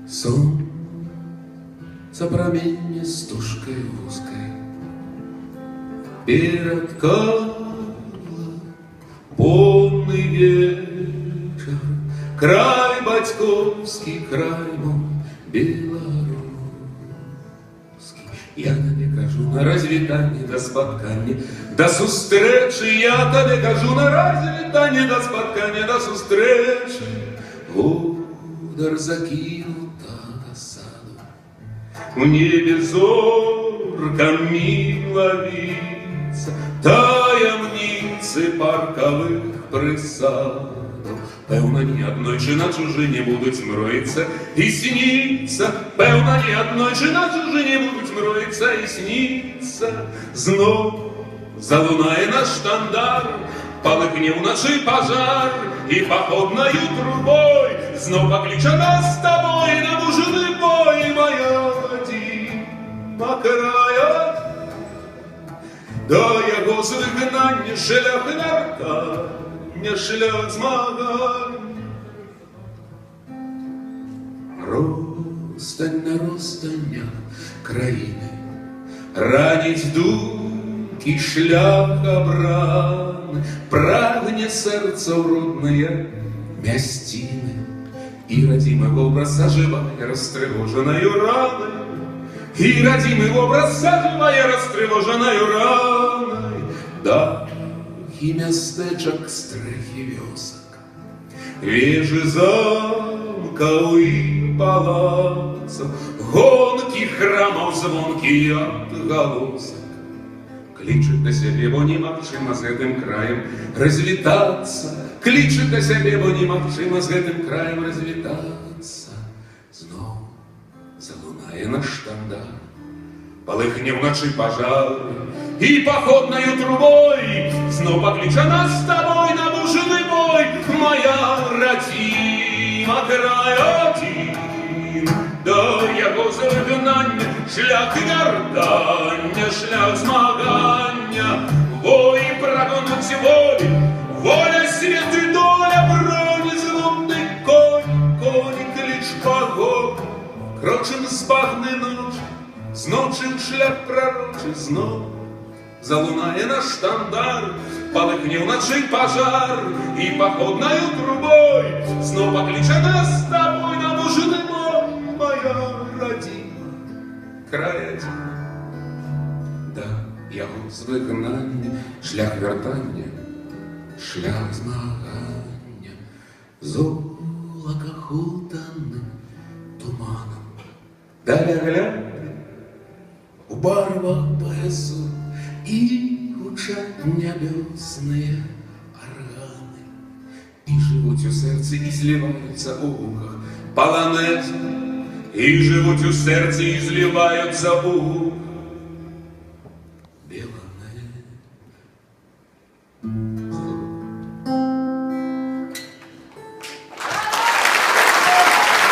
Солнце промене стужкой узкой перед колом, полный вечер, край батьковский, край мой белорусский. Я тебе кажу на развітанні да спаткання, да сустрэчы, я тебе кажу на развітанні да спаткання, да сустрэчы. Удар закинута саду, в небе зорками ловится таямницы парковых присадов. Певно, ні однойчы на чужине будуть мроиться и сниться. Певно, ні однойчы на чужине будуть мроиться и сниться. Знов залунає наш штандар, полыхне вночи пожар, и походною трубой знов поклича нас с тобой на мужиный бой, моя родима края. Да яго звигнання шлях вертання, шлях змагання. Розстань на розстаннях країни, ранить думки шлях обраны, прагне сердце уродные мястины, и родимый образ оживая растревоженною раной, и родимый образ оживая растревоженою раной. Да, и мястечок стрехи вёсок, вежи замков и палацов, гонки храмов звонкие отголосок. Кличет до себе, бо немагчыма з гэтым краем развітацца. Кличет до себе, бо немагчыма з гэтым краем развітацца. Знов залунае наш штандар, полыхне вночи пожар, и походною трубой знов поклича нас с тобой на мужиный бой, моя родима край один. Да яго звигнання шлях вертання, шлях змагання, бой прагнуть волі, воля світ і доля, броні злобний конь клич погонь. Крочим з багни ночі, з ночі шлях пророчий, знов залунає наш штандар, полыхне вночи пожар, и походною трубой знов покличе нас с тобой на мужиный бой, моя родима край один. Да яго звигнання шлях вертання, шлях змагання, золока хутаным туманом. Далее глянь у барвах поясу и гучат небесные органы, и живуть у сердце, и зливаются у ухах полонезы, и живуть у сердце, и зливаются у ухах